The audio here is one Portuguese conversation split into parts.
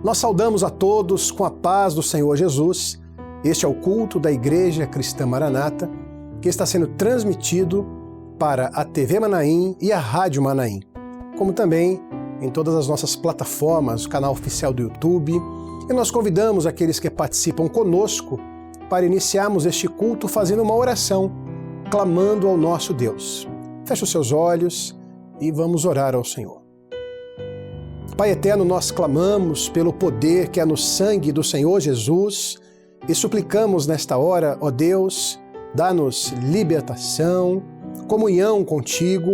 Nós saudamos a todos com a paz do Senhor Jesus. Este é o culto da Igreja Cristã Maranata, que está sendo transmitido para a TV Manaim e a Rádio Manaim, como também em todas as nossas plataformas, o canal oficial do YouTube. E nós convidamos aqueles que participam conosco para iniciarmos este culto fazendo uma oração, clamando ao nosso Deus. Feche os seus olhos e vamos orar ao Senhor. Pai eterno, nós clamamos pelo poder que há no sangue do Senhor Jesus e suplicamos nesta hora, ó Deus, dá-nos libertação, comunhão contigo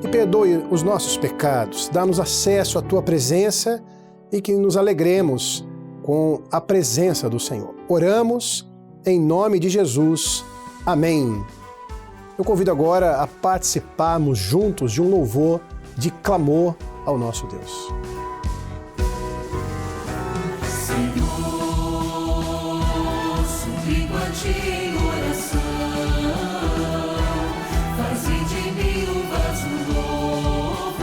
e perdoe os nossos pecados. Dá-nos acesso à tua presença e que nos alegremos com a presença do Senhor. Oramos em nome de Jesus. Amém. Eu convido agora a participarmos juntos de um louvor de clamor ao nosso Deus. Senhor, suplico a ti em oração, faze de mim um vaso novo,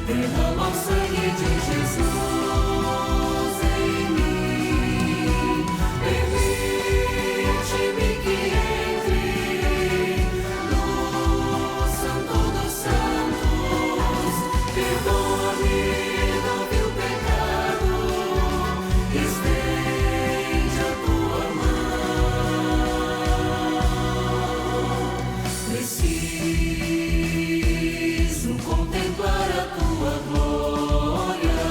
derrama o sangue de Jesus em mim, permite-me que entre no Santo dos Santos, perdoa-me do vil pecado, estende a tua mão. Preciso contemplar a tua glória,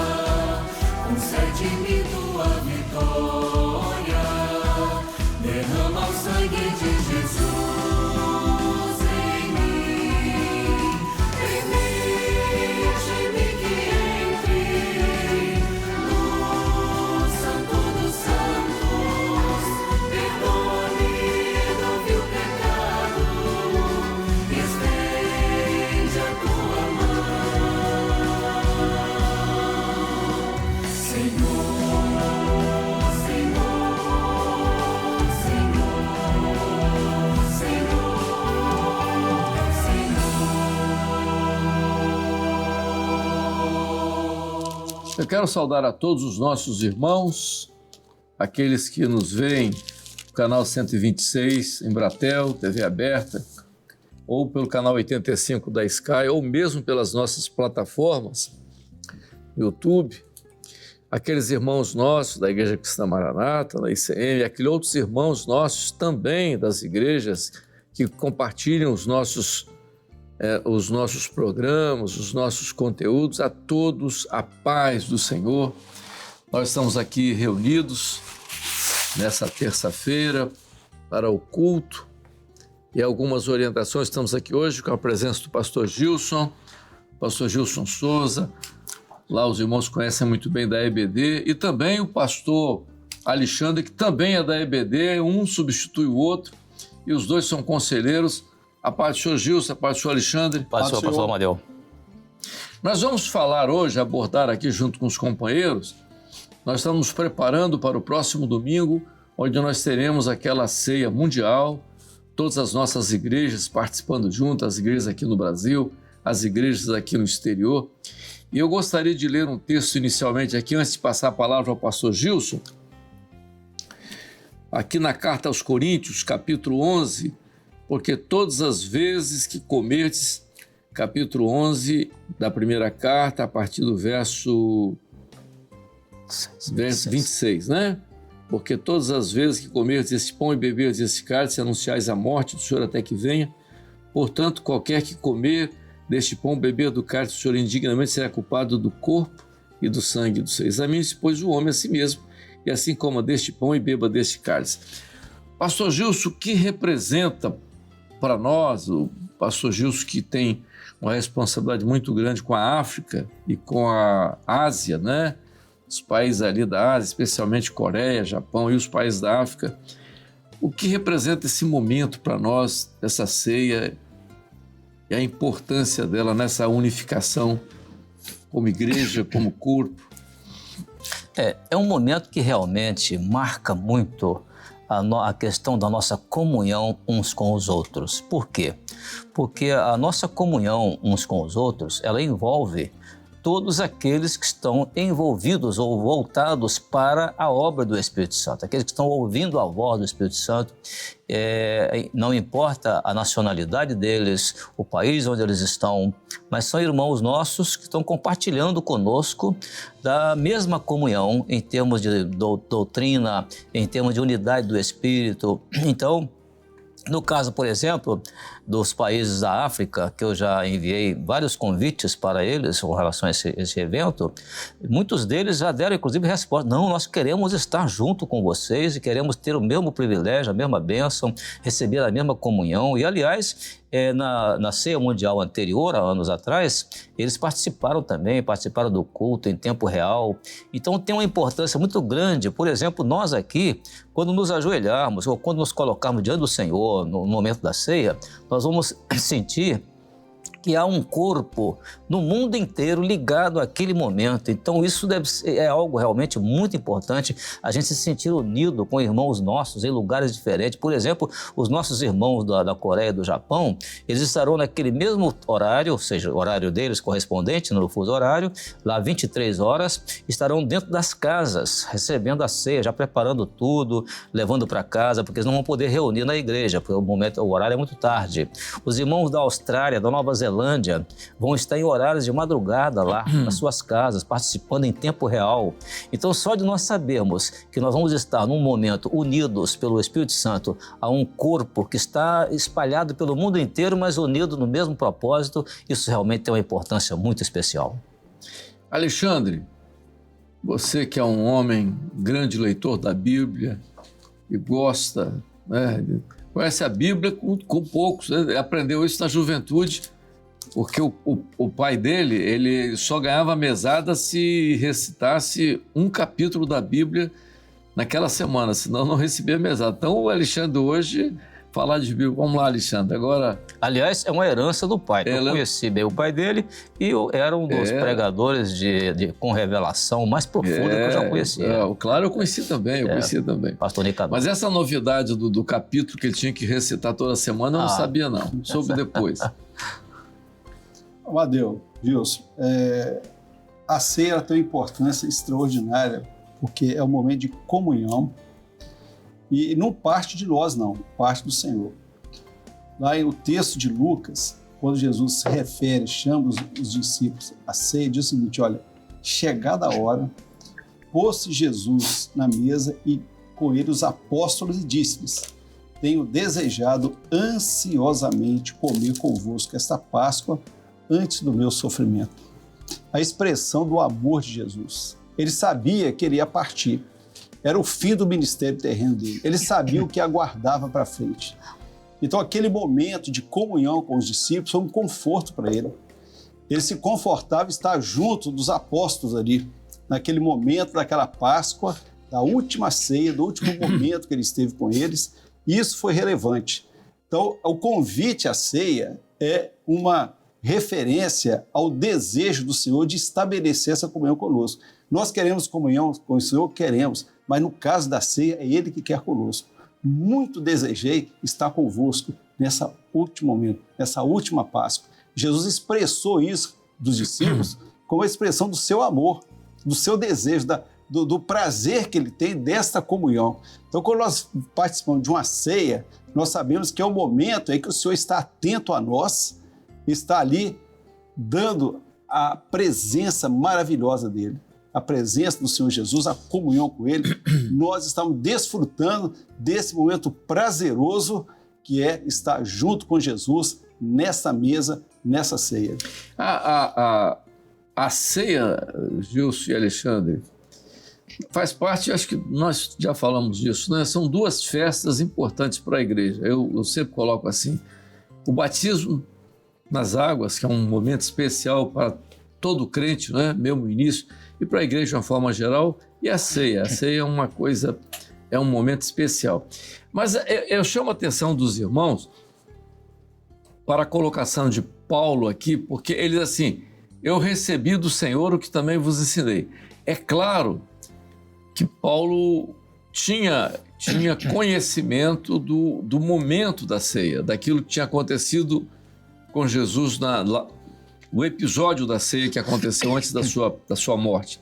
concede-me tua vitória, derrama o sangue de Jesus em mim, permite-me que entre no Santo dos Santos, perdoa-me do vil pecado, estende a tua mão. Senhor, Senhor, Senhor, Senhor, Senhor. Eu quero saudar a todos os nossos irmãos, aqueles que nos veem no canal 126, em Bratel, TV aberta, ou pelo canal 85 da Sky, ou mesmo pelas nossas plataformas, YouTube, aqueles irmãos nossos da Igreja Cristã Maranata, da ICM, e aqueles outros irmãos nossos também das igrejas que compartilham os nossos programas, os nossos conteúdos. A todos a paz do Senhor. Nós estamos aqui reunidos nessa terça-feira para o culto e algumas orientações. Estamos aqui hoje com a presença do pastor Gilson Souza. Lá os irmãos conhecem muito bem da EBD, e também o pastor Alexandre, que também é da EBD, um substitui o outro, e os dois são conselheiros. A paz do senhor Gilson, a paz do senhor Alexandre. Paz do senhor, pastor Amadeu. Nós vamos falar hoje, abordar aqui junto com os companheiros, nós estamos nos preparando para o próximo domingo, onde nós teremos aquela ceia mundial, todas as nossas igrejas participando juntas, as igrejas aqui no Brasil, as igrejas aqui no exterior. E eu gostaria de ler um texto inicialmente aqui, antes de passar a palavra ao pastor Gilson, aqui na carta aos Coríntios, capítulo 11, porque todas as vezes que comerdes, capítulo 11 da primeira carta, a partir do verso 26, né? Porque todas as vezes que comerdes esse pão e beberdes esse cálice, anunciais a morte do Senhor até que venha. Portanto, qualquer que comer deste pão, beber do cálice do Senhor indignamente, será culpado do corpo e do sangue do Senhor. Examine-se, pois, o homem a si mesmo, e assim coma deste pão e beba deste cálice. Pastor Gilson, o que representa para nós, o pastor Gilson, que tem uma responsabilidade muito grande com a África e com a Ásia, né? Os países ali da Ásia, especialmente Coreia, Japão e os países da África. O que representa esse momento para nós, essa ceia, e a importância dela nessa unificação como igreja, como corpo? É um momento que realmente marca muito a questão da nossa comunhão uns com os outros. Por quê? Porque a nossa comunhão uns com os outros, ela envolve todos aqueles que estão envolvidos ou voltados para a obra do Espírito Santo, aqueles que estão ouvindo a voz do Espírito Santo, não importa a nacionalidade deles, o país onde eles estão, mas são irmãos nossos que estão compartilhando conosco da mesma comunhão em termos de doutrina, em termos de unidade do Espírito. Então, no caso, por exemplo, dos países da África, que eu já enviei vários convites para eles com relação a esse evento, muitos deles já deram, inclusive, resposta: não, nós queremos estar junto com vocês e queremos ter o mesmo privilégio, a mesma bênção, receber a mesma comunhão. E, aliás, na ceia mundial anterior, há anos atrás, eles participaram do culto em tempo real. Então tem uma importância muito grande. Por exemplo, nós aqui, quando nos ajoelharmos ou quando nos colocarmos diante do Senhor no momento da ceia, nós vamos sentir que há um corpo no mundo inteiro ligado àquele momento. Então isso é algo realmente muito importante, a gente se sentir unido com irmãos nossos em lugares diferentes. Por exemplo, os nossos irmãos da Coreia e do Japão, eles estarão naquele mesmo horário, ou seja, o horário deles correspondente no fuso horário, lá 23 horas, estarão dentro das casas, recebendo a ceia, já preparando tudo, levando para casa, porque eles não vão poder reunir na igreja, porque o horário é muito tarde. Os irmãos da Austrália, da Nova Zelândia, vão estar em horários de madrugada lá nas suas casas, participando em tempo real. Então, só de nós sabermos que nós vamos estar num momento unidos pelo Espírito Santo a um corpo que está espalhado pelo mundo inteiro, mas unido no mesmo propósito, isso realmente tem uma importância muito especial. Alexandre, você que é um homem grande leitor da Bíblia e gosta, né, conhece a Bíblia com poucos, né, aprendeu isso na juventude, porque o pai dele, ele só ganhava mesada se recitasse um capítulo da Bíblia naquela semana, senão não recebia mesada. Então o Alexandre hoje, falar de Bíblia, vamos lá, Alexandre, agora... Aliás, é uma herança do pai. Eu conheci bem o pai dele e eu era um dos pregadores com revelação mais profunda que eu já conhecia. Claro, eu conheci também, Pastor Nicador. Mas essa novidade do capítulo que ele tinha que recitar toda semana, eu não sabia não, soube depois. Amadeu, Gilson, a ceia tem uma importância extraordinária, porque é um momento de comunhão e não parte de nós, não, parte do Senhor. Lá no texto de Lucas, quando Jesus se refere, chama os discípulos à ceia, diz o seguinte: olha, chegada a hora, pôs-se Jesus na mesa e com ele os apóstolos e disse-lhes: tenho desejado ansiosamente comer convosco esta Páscoa antes do meu sofrimento. A expressão do amor de Jesus. Ele sabia que ele ia partir. Era o fim do ministério terreno dele. Ele sabia o que aguardava para frente. Então, aquele momento de comunhão com os discípulos foi um conforto para ele. Ele se confortava em estar junto dos apóstolos ali, naquele momento daquela Páscoa, da última ceia, do último momento que ele esteve com eles. E isso foi relevante. Então, o convite à ceia é uma referência ao desejo do Senhor de estabelecer essa comunhão conosco. Nós queremos comunhão com o Senhor? Queremos, mas no caso da ceia é Ele que quer conosco. Muito desejei estar convosco nesse último momento, nessa última Páscoa. Jesus expressou isso dos discípulos como a expressão do seu amor, do seu desejo, do prazer que Ele tem desta comunhão. Então, quando nós participamos de uma ceia, nós sabemos que é o momento em que o Senhor está atento a nós, está ali dando a presença maravilhosa dele, a presença do Senhor Jesus, a comunhão com ele. Nós estamos desfrutando desse momento prazeroso que é estar junto com Jesus nessa mesa, nessa ceia. A ceia, Gilson e Alexandre, faz parte, acho que nós já falamos disso, né? São duas festas importantes para a igreja. Eu sempre coloco assim: o batismo nas águas, que é um momento especial para todo crente, né? Mesmo no início, e para a igreja de uma forma geral, e a ceia. A ceia é uma coisa, é um momento especial. Mas eu chamo a atenção dos irmãos para a colocação de Paulo aqui, porque ele diz assim: eu recebi do Senhor o que também vos ensinei. É claro que Paulo tinha conhecimento do momento da ceia, daquilo que tinha acontecido com Jesus o episódio da ceia que aconteceu antes da sua morte.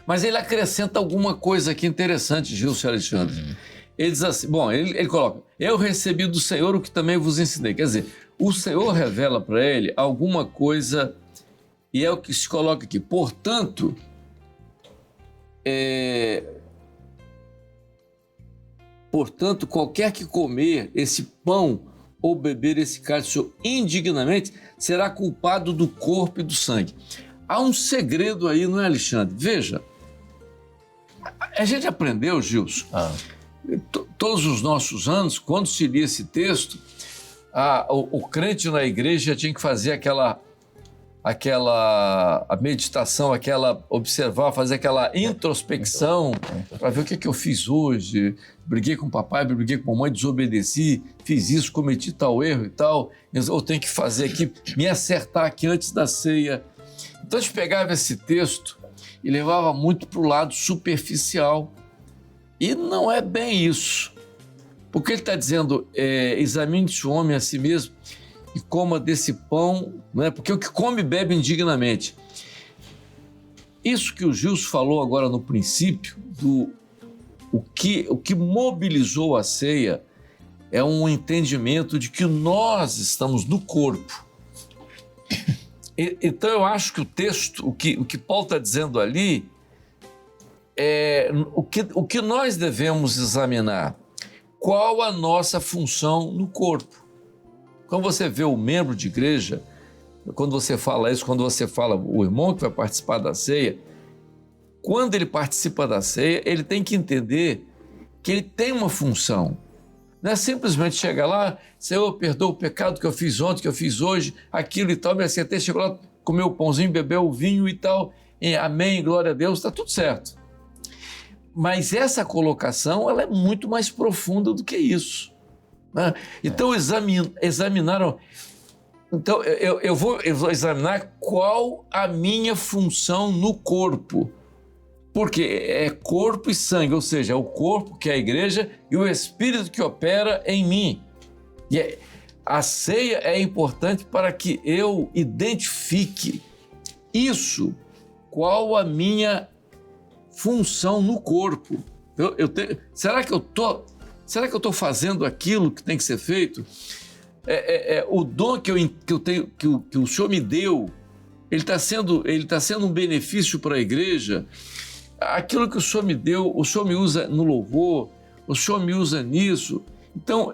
Mas ele acrescenta alguma coisa aqui interessante, Gilson e Alexandre. Ele diz assim, ele coloca, eu recebi do Senhor o que também vos ensinei. Quer dizer, o Senhor revela para ele alguma coisa, e é o que se coloca aqui. Portanto, qualquer que comer esse pão ou beber esse cálice indignamente, será culpado do corpo e do sangue. Há um segredo aí, não é, Alexandre? Veja, a gente aprendeu, Gilson, todos os nossos anos, quando se lia esse texto, o crente na igreja tinha que fazer a meditação, observar, fazer aquela introspecção para ver o que eu fiz hoje. Briguei com o papai, briguei com a mamãe, desobedeci, fiz isso, cometi tal erro e tal. Eu tenho que fazer aqui, me acertar aqui antes da ceia. Então a gente pegava esse texto e levava muito para o lado superficial. E não é bem isso. Porque ele está dizendo, examine-se o homem a si mesmo e coma desse pão, né? Porque o que come e bebe indignamente. Isso que o Gilson falou agora no princípio, o que mobilizou a ceia é um entendimento de que nós estamos no corpo. Então eu acho que o texto, o que Paulo está dizendo ali, o que nós devemos examinar. Qual a nossa função no corpo? Quando você vê o membro de igreja, quando você fala isso, quando você fala o irmão que vai participar da ceia, quando ele participa da ceia, ele tem que entender que ele tem uma função. Não é simplesmente chegar lá, Senhor, perdoa o pecado que eu fiz ontem, que eu fiz hoje, aquilo e tal, me acertei, chegou lá, comeu o pãozinho, bebeu o vinho e tal, amém, glória a Deus, está tudo certo. Mas essa colocação, ela é muito mais profunda do que isso, né? Então, examinaram. Então, eu vou examinar qual a minha função no corpo. Porque é corpo e sangue, ou seja, é o corpo que é a igreja e o Espírito que opera em mim. E a ceia é importante para que eu identifique isso, qual a minha função no corpo. Será que eu estou fazendo aquilo que tem que ser feito? O dom que eu tenho, que o Senhor me deu, ele está sendo um benefício para a igreja. Aquilo que o Senhor me deu, o Senhor me usa no louvor, o Senhor me usa nisso. Então,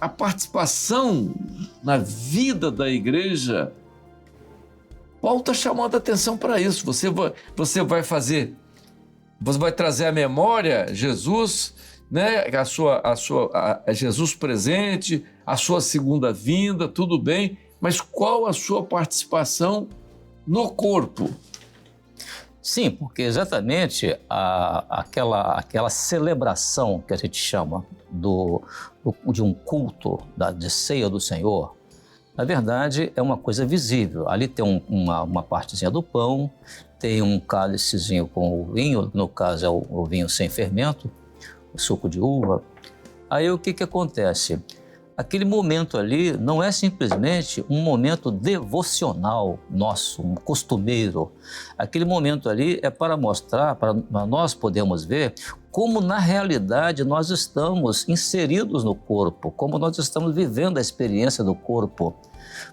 a participação na vida da igreja, Paulo está chamando a atenção para isso. Você vai trazer à memória Jesus, né? Jesus presente, a sua segunda vinda, tudo bem, mas qual a sua participação no corpo? Sim, porque exatamente aquela celebração que a gente chama de um culto de ceia do Senhor, na verdade é uma coisa visível. Ali tem uma partezinha do pão, tem um cálicezinho com o vinho, no caso é o vinho sem fermento, o suco de uva. Aí o que acontece? Aquele momento ali não é simplesmente um momento devocional nosso, um costumeiro. Aquele momento ali é para mostrar, para nós podermos ver como na realidade nós estamos inseridos no corpo, como nós estamos vivendo a experiência do corpo.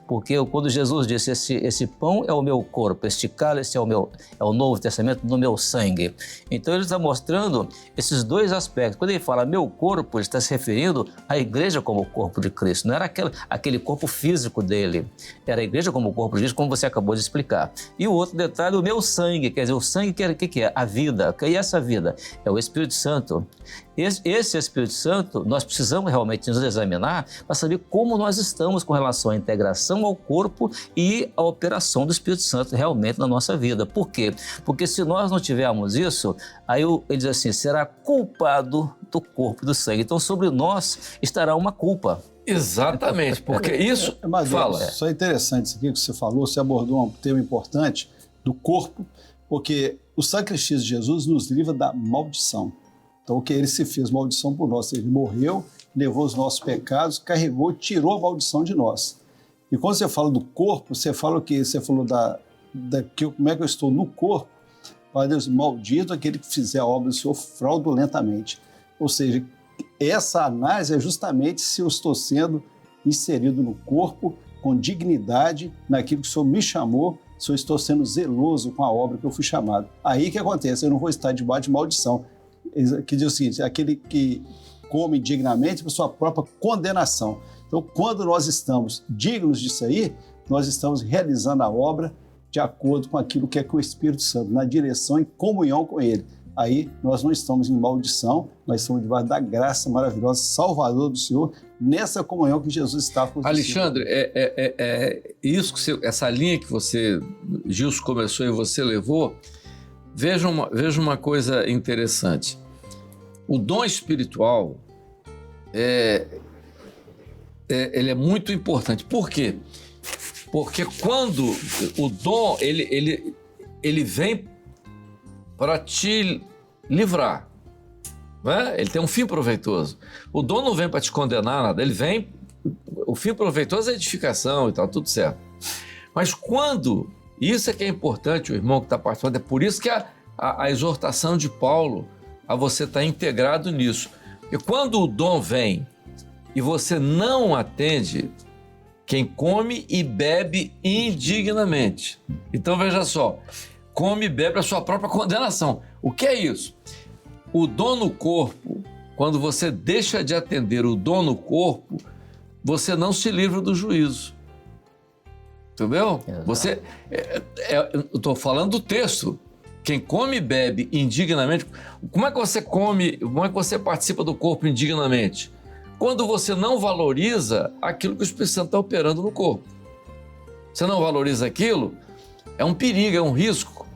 Porque quando Jesus disse, esse pão é o meu corpo, este cálice é o Novo Testamento no meu sangue. Então ele está mostrando esses dois aspectos. Quando ele fala meu corpo, ele está se referindo à igreja como o corpo de Cristo. Não era aquele corpo físico dele, era a igreja como o corpo de Cristo, como você acabou de explicar. E o outro detalhe, o meu sangue, quer dizer, o sangue que é? A vida. E essa vida é o Espírito Santo. Esse Espírito Santo, nós precisamos realmente nos examinar para saber como nós estamos com relação à integração ao corpo e à operação do Espírito Santo realmente na nossa vida. Por quê? Porque se nós não tivermos isso, aí ele diz assim, será culpado do corpo e do sangue. Então sobre nós estará uma culpa. Exatamente, porque isso... Mas fala. Isso é interessante isso aqui que você falou, você abordou um tema importante do corpo, porque o sacrifício de Jesus nos livra da maldição. Então, o que ele se fez maldição por nós, ele morreu, levou os nossos pecados, carregou, tirou a maldição de nós. E quando você fala do corpo, você fala o quê? Você falou como é que eu estou no corpo. Pai Deus, maldito aquele que fizer a obra do Senhor fraudulentamente. Ou seja, essa análise é justamente se eu estou sendo inserido no corpo com dignidade naquilo que o Senhor me chamou, se eu estou sendo zeloso com a obra que eu fui chamado. Aí que acontece, eu não vou estar debaixo de maldição. Que diz o seguinte, aquele que come dignamente por sua própria condenação. Então, quando nós estamos dignos disso aí, nós estamos realizando a obra de acordo com aquilo que é com o Espírito Santo, na direção e comunhão com Ele. Aí nós não estamos em maldição, mas estamos debaixo da graça maravilhosa, Salvador do Senhor, nessa comunhão que Jesus está com os Alexandre, isso que essa linha que você, Gilson, começou e você levou, veja uma coisa interessante. O dom espiritual ele é muito importante. Por quê? Porque quando o dom ele vem para te livrar, né? Ele tem um fim proveitoso. O dom não vem para te condenar nada, ele vem, o fim proveitoso é a edificação e tal, tudo certo. Mas quando, isso é que é importante, o irmão que está participando, é por isso que a exortação de Paulo a você estar integrado nisso. E quando o dom vem e você não atende, quem come e bebe indignamente. Então veja só, come e bebe a sua própria condenação. O que é isso? O dom no corpo, quando você deixa de atender o dom no corpo, você não se livra do juízo. Entendeu? Você, eu estou falando do texto. Quem come e bebe indignamente, como é que você come, como é que você participa do corpo indignamente? Quando você não valoriza aquilo que o Espírito Santo está operando no corpo. Você não valoriza aquilo, é um perigo, é um risco.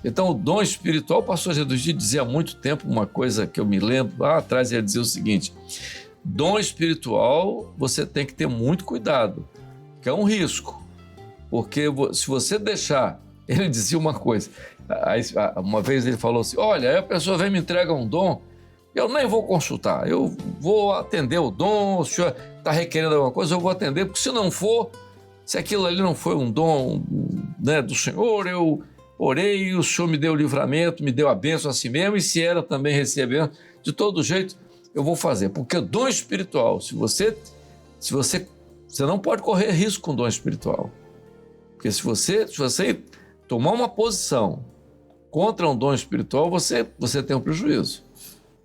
Então, o dom espiritual, o pastor Jesus dizia há muito tempo uma coisa que eu me lembro, lá atrás ele dizia o seguinte: dom espiritual, você tem que ter muito cuidado, que é um risco. Porque se você deixar, ele dizia uma coisa, uma vez ele falou assim, olha, aí a pessoa vem e me entrega um dom, eu nem vou consultar, eu vou atender o dom, o senhor está requerendo alguma coisa, eu vou atender, porque se não for, se aquilo ali não foi um dom, né, do Senhor, eu orei, o Senhor me deu o livramento, me deu a bênção a si mesmo, e se era também recebendo, de todo jeito, eu vou fazer. Porque o dom espiritual, você não pode correr risco com o dom espiritual. Porque se você tomar uma posição contra um dom espiritual, você tem um prejuízo.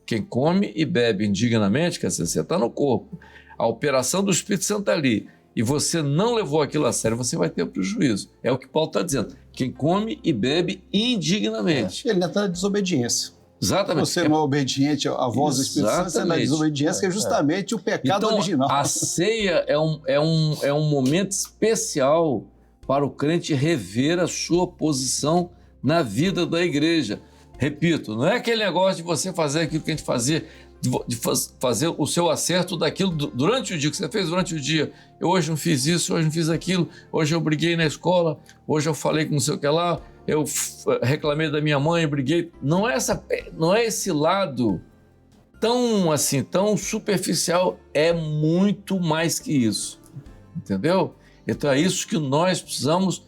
Quem come e bebe indignamente, quer dizer, você está no corpo, a operação do Espírito Santo está ali, e você não levou aquilo a sério, você vai ter um prejuízo. É o que Paulo está dizendo. Quem come e bebe indignamente. Ele está na desobediência. Exatamente. Você não é obediente à voz do Espírito Santo, você é na desobediência, que é justamente o pecado então, original. A ceia é um momento especial para o crente rever a sua posição na vida da igreja. Repito, não é aquele negócio de você fazer aquilo que a gente fazia, de fazer o seu acerto daquilo durante o dia, que você fez durante o dia. Eu hoje não fiz isso, hoje não fiz aquilo, hoje eu briguei na escola, hoje eu falei com não sei o que lá, eu reclamei da minha mãe, briguei. Não é esse lado tão superficial, é muito mais que isso, entendeu? Então é isso que nós precisamos.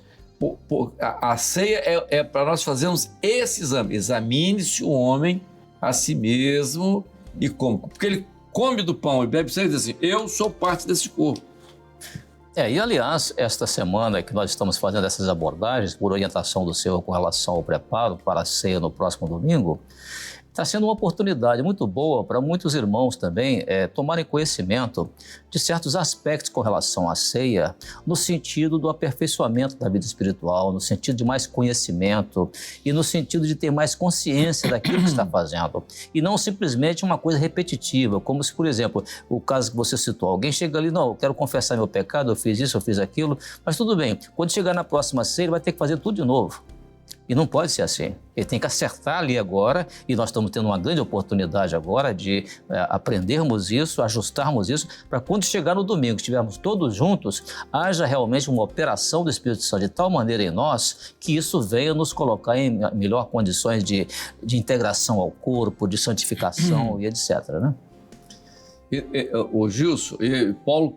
A ceia é para nós fazermos esse exame. Examine-se o homem a si mesmo e come. Porque ele come do pão e bebe sangue e diz assim, eu sou parte desse corpo. E aliás, esta semana que nós estamos fazendo essas abordagens, por orientação do Senhor com relação ao preparo para a ceia no próximo domingo, está sendo uma oportunidade muito boa para muitos irmãos também tomarem conhecimento de certos aspectos com relação à ceia, no sentido do aperfeiçoamento da vida espiritual, no sentido de mais conhecimento e no sentido de ter mais consciência daquilo que está fazendo. E não simplesmente uma coisa repetitiva, como se, por exemplo, o caso que você citou, alguém chega ali, não, eu quero confessar meu pecado, eu fiz isso, eu fiz aquilo, mas tudo bem, quando chegar na próxima ceia, ele vai ter que fazer tudo de novo. E não pode ser assim. Ele tem que acertar ali agora, e nós estamos tendo uma grande oportunidade agora de aprendermos isso, ajustarmos isso, para quando chegar no domingo, estivermos todos juntos, haja realmente uma operação do Espírito Santo de tal maneira em nós que isso venha nos colocar em melhor condições de integração ao corpo, de santificação e etc. Né? O Gilson, Paulo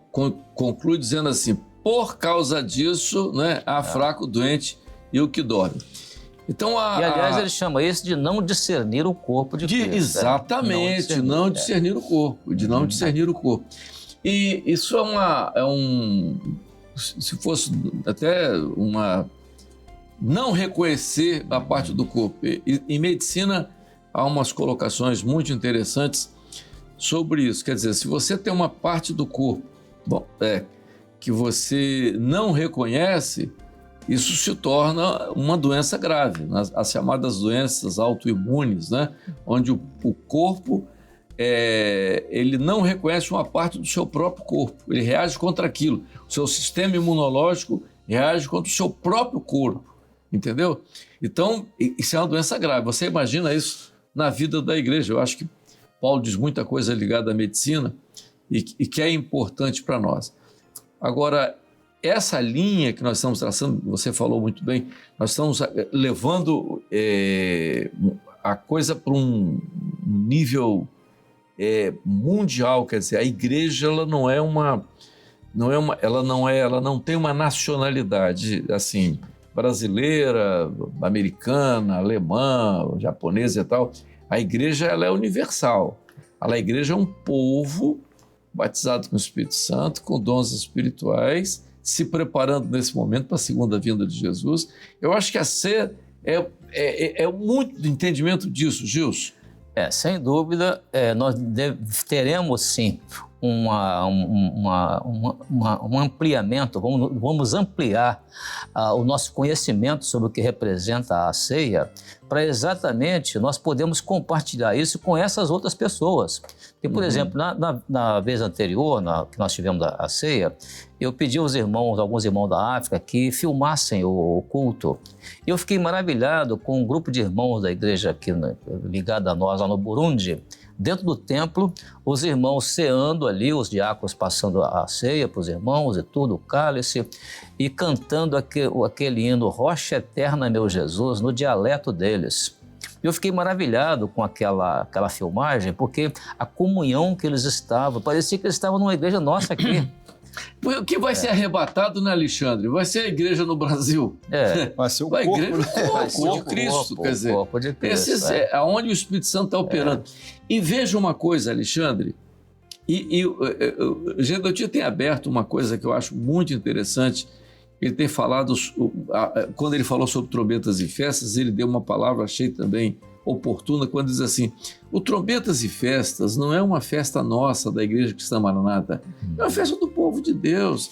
conclui dizendo assim, por causa disso, né, há fraco, doente e o que dorme. Então, E, aliás, ele chama isso de não discernir o corpo de Cristo. Exatamente, não discernir o corpo, de não discernir o corpo. E isso se fosse até não reconhecer a parte do corpo. Em medicina, há umas colocações muito interessantes sobre isso. Quer dizer, se você tem uma parte do corpo que você não reconhece, isso se torna uma doença grave, as chamadas doenças autoimunes, né? Onde o corpo ele não reconhece uma parte do seu próprio corpo, ele reage contra aquilo. O seu sistema imunológico reage contra o seu próprio corpo, entendeu? Então, isso é uma doença grave. Você imagina isso na vida da igreja. Eu acho que Paulo diz muita coisa ligada à medicina e que é importante para nós. Agora, essa linha que nós estamos traçando, você falou muito bem, nós estamos levando a coisa para um nível mundial. Quer dizer, a igreja ela não tem uma nacionalidade assim brasileira, americana, alemã, japonesa e tal. A igreja ela é universal. A igreja é um povo batizado com o Espírito Santo, com dons espirituais, se preparando nesse momento para a segunda vinda de Jesus. Eu acho que a ceia é muito do entendimento disso, Gilson. Sem dúvida, nós teremos sim um ampliamento, vamos ampliar o nosso conhecimento sobre o que representa a ceia, para exatamente nós podermos compartilhar isso com essas outras pessoas. E, por exemplo, na vez anterior, que nós tivemos a ceia, eu pedi aos alguns irmãos da África, que filmassem o culto. Eu fiquei maravilhado com um grupo de irmãos da igreja aqui, ligado a nós, lá no Burundi. Dentro do templo, os irmãos ceando ali, os diáconos passando a ceia para os irmãos e tudo, o cálice, e cantando aquele hino Rocha Eterna, meu Jesus, no dialeto deles. Eu fiquei maravilhado com aquela filmagem, porque a comunhão que eles estavam, parecia que eles estavam numa igreja nossa aqui. O que vai ser arrebatado, né, Alexandre? Vai ser a igreja no Brasil. Vai ser o corpo, corpo de Cristo, quer dizer. Corpo de Cristo, aonde o Espírito Santo está operando. E veja uma coisa, Alexandre, o Gedotinho tem aberto uma coisa que eu acho muito interessante. Ele tem falado, quando ele falou sobre trombetas e festas, ele deu uma palavra, achei também oportuna, quando diz assim: o Trombetas e Festas não é uma festa nossa da Igreja Cristã Maranata, é uma festa do povo de Deus,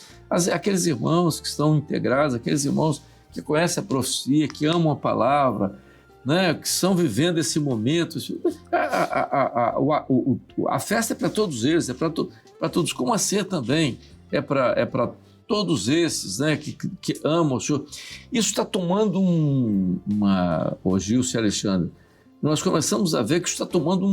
aqueles irmãos que estão integrados, aqueles irmãos que conhecem a profecia, que amam a palavra, né, que estão vivendo esse momento. A festa é para todos eles, é para todos, como a ceia também é para todos esses, né, que amam o Senhor. Isso está tomando Gilson e Alexandre, nós começamos a ver que isso está tomando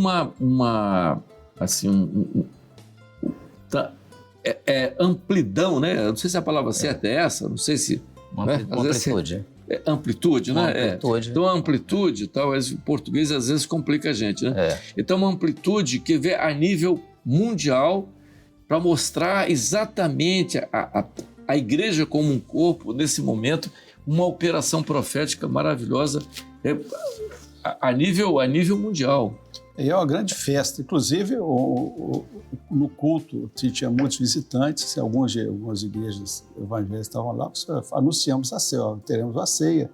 amplidão, né? Eu não sei se a palavra certa é essa, não sei se... Amplitude. Amplitude, né? Amplitude. Então, a amplitude, talvez o português às vezes complica a gente, né? Então, uma amplitude que vê a nível mundial para mostrar exatamente a igreja como um corpo, nesse momento, uma operação profética maravilhosa a nível mundial. É uma grande festa. Inclusive, no culto, tinha muitos visitantes, algumas igrejas evangélicas estavam lá, anunciamos a ceia, teremos a ceia,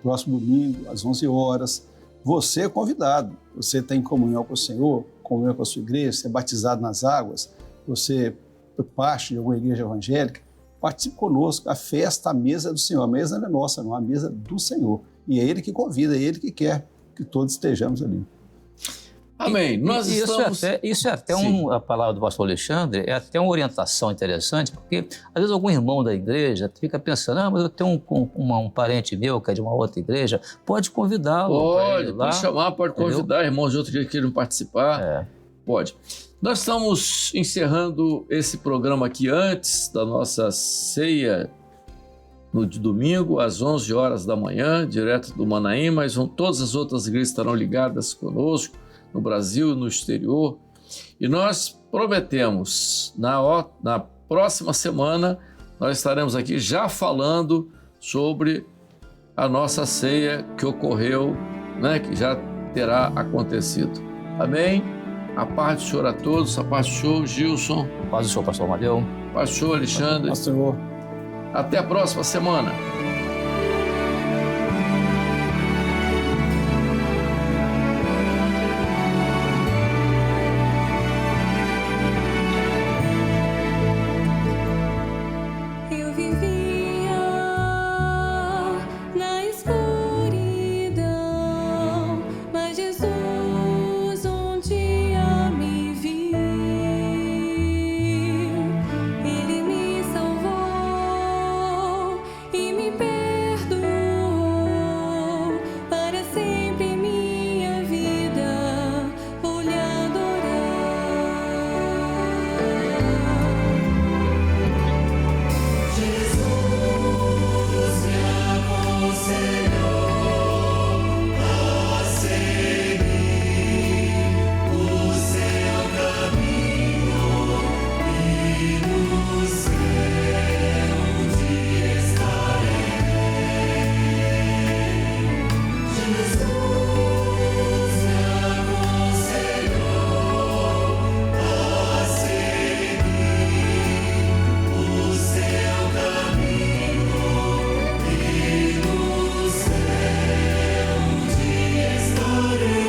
próximo domingo, às 11 horas. Você é convidado, você tem comunhão com o Senhor, comunhão com a sua igreja, você é batizado nas águas, você é parte de alguma igreja evangélica, participe conosco. A festa, a mesa do Senhor. A mesa não é nossa, não, a mesa do Senhor. E é Ele que convida, é Ele que quer que todos estejamos ali. Amém. Nós estamos... Isso é até a palavra do pastor Alexandre, é até uma orientação interessante, porque às vezes algum irmão da igreja fica pensando, mas eu tenho um parente meu que é de uma outra igreja, pode convidá-lo. Pode chamar, pode convidar irmãos de outra igreja que queiram participar. Pode. Nós estamos encerrando esse programa aqui antes da nossa ceia de domingo, às 11 horas da manhã, direto do Manaim, mas todas as outras igrejas estarão ligadas conosco, no Brasil e no exterior. E nós prometemos, na próxima semana, nós estaremos aqui já falando sobre a nossa ceia que ocorreu, né, que já terá acontecido. Amém? A paz do Senhor a todos, a paz do Senhor, Gilson. A paz do Senhor, pastor Amadeu. A paz do Senhor, Alexandre. Pastor. Até a próxima semana. Eu vivia na escuridão, mas Jesus um dia me viu. Ele me salvou e me perdoou para sempre minha vida. Vou lhe adorar. Jesus me aconselhou a seguir o seu caminho e no céu onde estarei. Jesus me aconselhou a seguir o seu caminho e no céu onde estarei.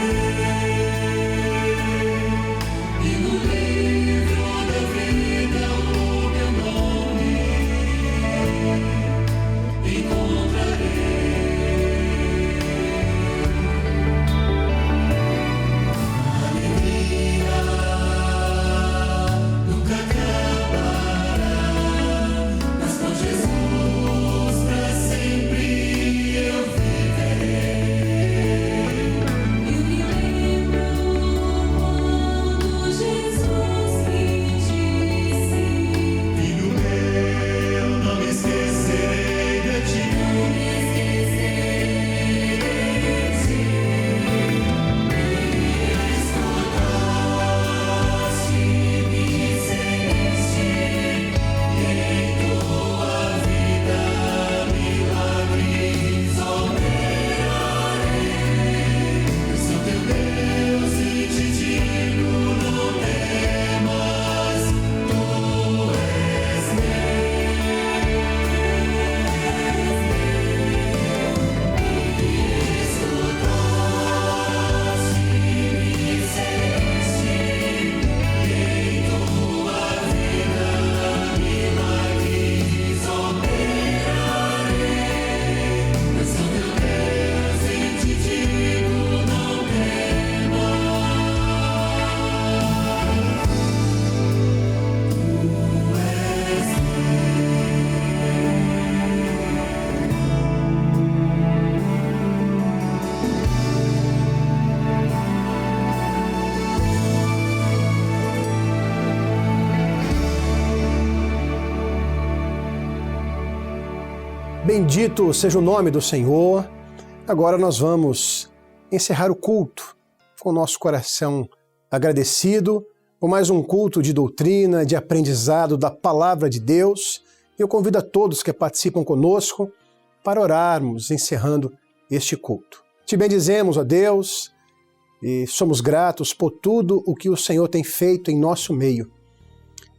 E no livro da vida o meu nome encontrarei. A alegria nunca acabará, mas com Jesus pra sempre eu viverei. Eu me lembro quando Jesus me disse: Filho meu, não me esquecerei de ti. Não me esquecerei de ti. Escutaste, me seguiste, e em tua vida milagres operarei. Eu sou teu Deus e te digo: não temas, tu és Escutaste, me seguiste, e em tua vida milagres operarei. Eu sou teu Deus e te digo: não Bendito seja o nome do Senhor. Agora nós vamos encerrar o culto com o nosso coração agradecido por mais um culto de doutrina, de aprendizado da Palavra de Deus. Eu convido a todos que participam conosco para orarmos, encerrando este culto. Te bendizemos, ó Deus, e somos gratos por tudo o que o Senhor tem feito em nosso meio.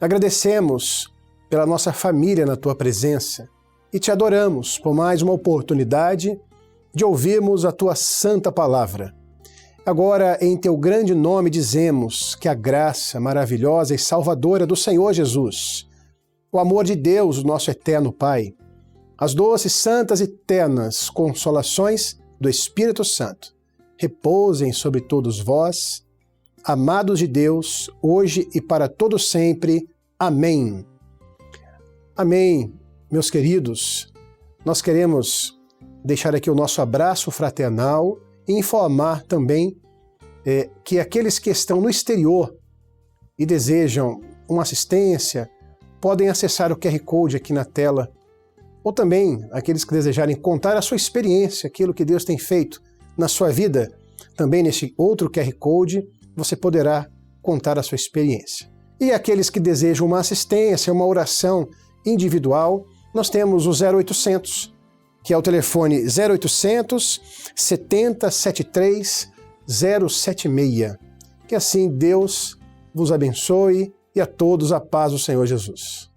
Agradecemos pela nossa família na Tua presença e te adoramos por mais uma oportunidade de ouvirmos a Tua santa palavra. Agora, em Teu grande nome, dizemos que a graça maravilhosa e salvadora do Senhor Jesus, o amor de Deus, o nosso eterno Pai, as doces, santas e ternas consolações do Espírito Santo, repousem sobre todos vós, amados de Deus, hoje e para todo sempre. Amém. Amém, meus queridos. Nós queremos deixar aqui o nosso abraço fraternal e informar também que aqueles que estão no exterior e desejam uma assistência podem acessar o QR Code aqui na tela, ou também aqueles que desejarem contar a sua experiência, aquilo que Deus tem feito na sua vida, também nesse outro QR Code você poderá contar a sua experiência. E aqueles que desejam uma assistência, uma oração individual, nós temos o 0800, que é o telefone 0800 70 73 076. Que assim Deus vos abençoe e a todos a paz do Senhor Jesus.